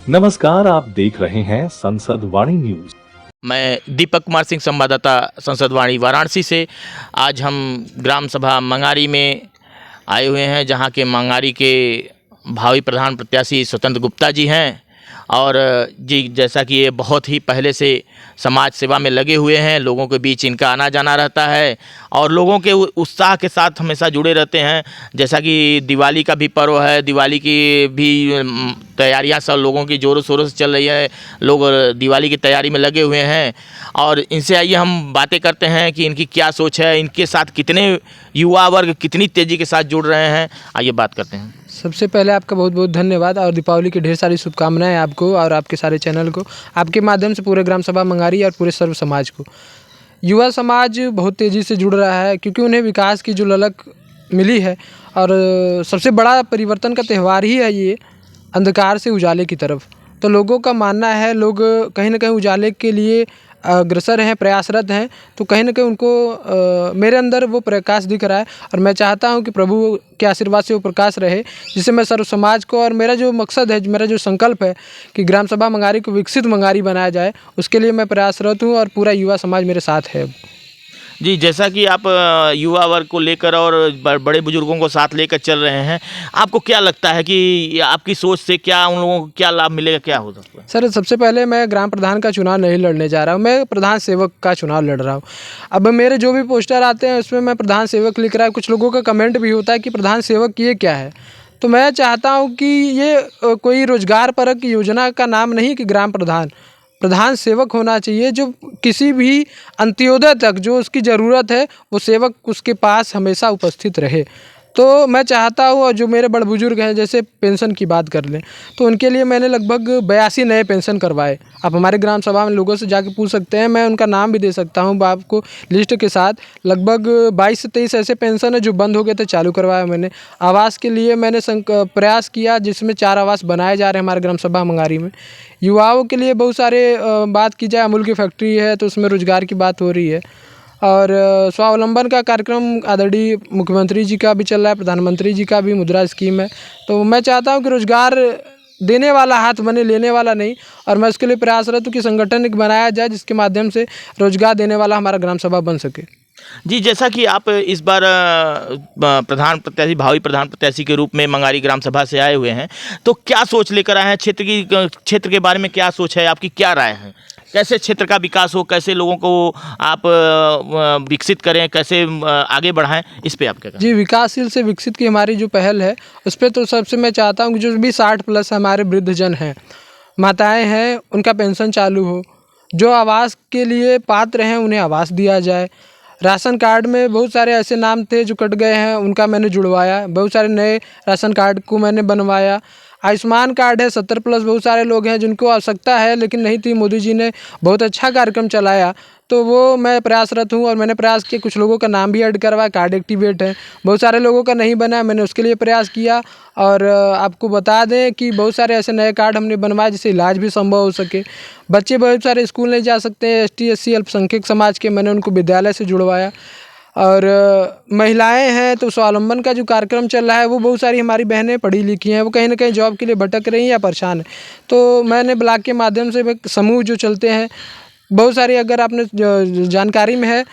नमस्कार, आप देख रहे हैं संसद वाणी न्यूज। मैं दीपक कुमार सिंह, संवाददाता संसद वाणी वाराणसी से। आज हम ग्राम सभा मंगारी में आए हुए हैं, जहां के मंगारी के भावी प्रधान प्रत्याशी स्वतंत्र गुप्ता जी हैं। और जी, जैसा कि ये बहुत ही पहले से समाज सेवा में लगे हुए हैं, लोगों के बीच इनका आना जाना रहता है और लोगों के उत्साह के साथ हमेशा जुड़े रहते हैं। जैसा कि दिवाली का भी पर्व है, दिवाली की भी तैयारियां सब लोगों की ज़ोरों शोरों से चल रही है। लोग दिवाली की तैयारी में लगे हुए हैं और इनसे आइए हम बातें करते हैं कि इनकी क्या सोच है, इनके साथ कितने युवा वर्ग कितनी तेज़ी के साथ जुड़ रहे हैं। आइए बात करते हैं। सबसे पहले आपका बहुत बहुत धन्यवाद और दीपावली की ढेर सारी शुभकामनाएं आपको और आपके सारे चैनल को। आपके माध्यम से पूरे ग्राम सभा मंगारी और पूरे सर्व समाज को, युवा समाज बहुत तेज़ी से जुड़ रहा है, क्योंकि उन्हें विकास की जो ललक मिली है। और सबसे बड़ा परिवर्तन का त्यौहार ही है ये, अंधकार से उजाले की तरफ। तो लोगों का मानना है, लोग कहीं ना कहीं उजाले के लिए अग्रसर हैं, प्रयासरत हैं। तो कहीं ना कहीं उनको मेरे अंदर वो प्रकाश दिख रहा है और मैं चाहता हूं कि प्रभु के आशीर्वाद से वो प्रकाश रहे, जिससे मैं सर्व समाज को, और मेरा जो मकसद है, मेरा जो संकल्प है कि ग्राम सभा मंगारी को विकसित मंगारी बनाया जाए, उसके लिए मैं प्रयासरत हूँ और पूरा युवा समाज मेरे साथ है। जी, जैसा कि आप युवा वर्ग को लेकर और बड़े बुजुर्गों को साथ लेकर चल रहे हैं, आपको क्या लगता है कि आपकी सोच से क्या उन लोगों को क्या लाभ मिलेगा, क्या हो सकता है? सर, सबसे पहले मैं ग्राम प्रधान का चुनाव नहीं लड़ने जा रहा हूँ, मैं प्रधान सेवक का चुनाव लड़ रहा हूँ। अब मेरे जो भी पोस्टर आते हैं उसमें मैं प्रधान सेवक लिख रहा है। कुछ लोगों का कमेंट भी होता है कि प्रधान सेवक ये क्या है। तो मैं चाहता हूँ कि ये कोई रोजगार परक योजना का नाम नहीं कि ग्राम प्रधान सेवक होना चाहिए, जो किसी भी अंत्योदय तक जो उसकी ज़रूरत है वो सेवक उसके पास हमेशा उपस्थित रहे। तो मैं चाहता हूँ, और जो मेरे बड़े बुजुर्ग हैं, जैसे पेंशन की बात कर लें तो उनके लिए मैंने लगभग 82 नए पेंशन करवाए। आप हमारे ग्राम सभा में लोगों से जाके पूछ सकते हैं, मैं उनका नाम भी दे सकता हूँ आपको लिस्ट के साथ। लगभग 22 से 23 ऐसे पेंशन है जो बंद हो गए थे, चालू करवाया मैंने। आवास के लिए मैंने प्रयास किया, जिसमें 4 आवास बनाए जा रहे हैं हमारे ग्राम सभा मंगारी में। युवाओं के लिए बहुत सारे बात की जाए, अमूल की फैक्ट्री है तो उसमें रोजगार की बात हो रही है। और स्वावलंबन का कार्यक्रम आदरणीय मुख्यमंत्री जी का भी चल रहा है, प्रधानमंत्री जी का भी मुद्रा स्कीम है। तो मैं चाहता हूं कि रोजगार देने वाला हाथ बने, लेने वाला नहीं। और मैं उसके लिए प्रयासरत हूँ कि संगठन एक बनाया जाए जिसके माध्यम से रोजगार देने वाला हमारा ग्राम सभा बन सके। जी, जैसा कि आप इस बार भावी प्रधान प्रत्याशी के रूप में मंगारी ग्राम सभा से आए हुए हैं, तो क्या सोच लेकर आए हैं? क्षेत्र के बारे में क्या सोच है आपकी, क्या राय है? कैसे क्षेत्र का विकास हो, कैसे लोगों को आप विकसित करें, कैसे आगे बढ़ाएं, इस पे आप क्या कहें? जी, विकासशील से विकसित की हमारी जो पहल है उस पर तो सबसे मैं चाहता हूँ कि जो भी 60+ हमारे वृद्धजन हैं, माताएं हैं, उनका पेंशन चालू हो। जो आवास के लिए पात्र हैं उन्हें आवास दिया जाए। राशन कार्ड में बहुत सारे ऐसे नाम थे जो कट गए हैं, उनका मैंने जुड़वाया। बहुत सारे नए राशन कार्ड को मैंने बनवाया। आयुष्मान कार्ड है, 70+ बहुत सारे लोग हैं जिनको आवश्यकता है लेकिन नहीं थी। मोदी जी ने बहुत अच्छा कार्यक्रम चलाया, तो वो मैं प्रयासरत हूँ और मैंने प्रयास किया। कुछ लोगों का नाम भी ऐड करवाया, कार्ड एक्टिवेट है। बहुत सारे लोगों का नहीं बना, मैंने उसके लिए प्रयास किया। और आपको बता दें कि बहुत सारे ऐसे नए कार्ड हमने बनवाए जिससे इलाज भी संभव हो सके। बच्चे बहुत सारे स्कूल नहीं जा सकते हैं, ST SC अल्पसंख्यक समाज के, मैंने उनको विद्यालय से जुड़वाया। और महिलाएं हैं तो स्वावलंबन का जो कार्यक्रम चल रहा है, वो बहुत सारी हमारी बहनें पढ़ी लिखी हैं, वो कहीं ना कहीं जॉब के लिए भटक रही हैं या परेशान हैं। तो मैंने ब्लॉक के माध्यम से समूह जो चलते हैं बहुत सारी, अगर आपने जानकारी में है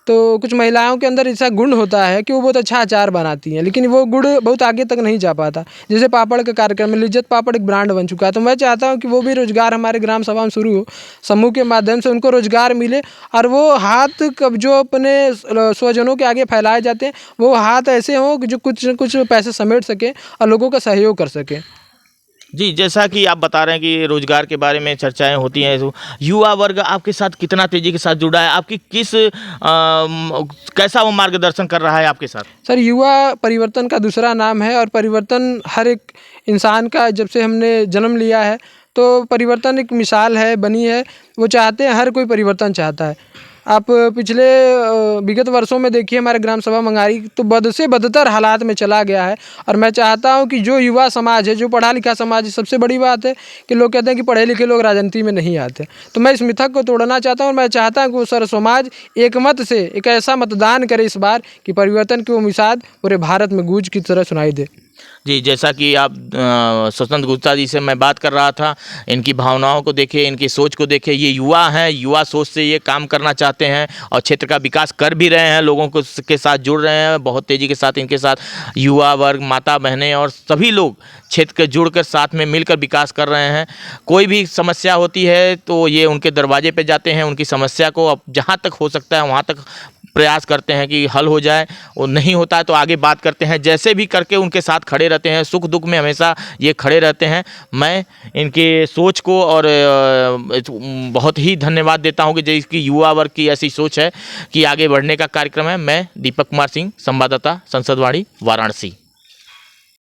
तो कुछ महिलाओं के अंदर ऐसा गुण होता है कि वो बहुत अच्छा अचार बनाती हैं, लेकिन वो गुण बहुत आगे तक नहीं जा पाता। जैसे पापड़ का कार्यक्रम में लिज्जत पापड़ एक ब्रांड बन चुका है, तो मैं चाहता हूँ कि वो भी रोजगार हमारे ग्राम सभा में शुरू हो, समूह के माध्यम से उनको रोजगार मिले। और वो हाथ कब जो अपने स्वजनों के आगे फैलाए जाते हैं, वो हाथ ऐसे हों कि जो कुछ पैसे समेट सकें और लोगों का सहयोग कर सकें। जी, जैसा कि आप बता रहे हैं कि रोजगार के बारे में चर्चाएं होती हैं, तो युवा वर्ग आपके साथ कितना तेजी के साथ जुड़ा है? आपकी कैसा वो मार्गदर्शन कर रहा है आपके साथ? सर, युवा परिवर्तन का दूसरा नाम है और परिवर्तन हर एक इंसान का, जब से हमने जन्म लिया है तो परिवर्तन एक मिसाल है, बनी है। वो चाहते हैं, हर कोई परिवर्तन चाहता है। आप पिछले विगत वर्षों में देखिए हमारे ग्राम सभा मंगारी तो बद से बदतर हालात में चला गया है। और मैं चाहता हूं कि जो युवा समाज है, जो पढ़ा लिखा समाज है, सबसे बड़ी बात है कि लोग कहते हैं कि पढ़े लिखे लोग राजनीति में नहीं आते, तो मैं इस मिथक को तोड़ना चाहता हूं। और मैं चाहता हूं कि वो सर्व समाज एक मत से एक ऐसा मतदान करे इस बार कि परिवर्तन की वो मिसाल पूरे भारत में गूंज की तरह सुनाई दे। जी, जैसा कि आप स्वतंत्र गुप्ता जी से मैं बात कर रहा था, इनकी भावनाओं को देखें, इनकी सोच को देखें। ये युवा हैं, युवा सोच से ये काम करना चाहते हैं और क्षेत्र का विकास कर भी रहे हैं, लोगों को के साथ जुड़ रहे हैं बहुत तेज़ी के साथ। इनके साथ युवा वर्ग, माता बहनें और सभी लोग क्षेत्र के जुड़कर साथ में मिलकर विकास कर रहे हैं। कोई भी समस्या होती है तो ये उनके दरवाजे पे जाते हैं, उनकी समस्या को अब जहाँ तक हो सकता है वहाँ तक प्रयास करते हैं कि हल हो जाए, और नहीं होता है तो आगे बात करते हैं। जैसे भी करके उनके साथ खड़े रहते हैं, सुख दुख में हमेशा ये खड़े रहते हैं। मैं इनके सोच को और बहुत ही धन्यवाद देता हूँ कि जिसकी युवा वर्ग की ऐसी सोच है कि आगे बढ़ने का कार्यक्रम है। मैं दीपक कुमार सिंह, संवाददाता, संसदवाणी, वाराणसी।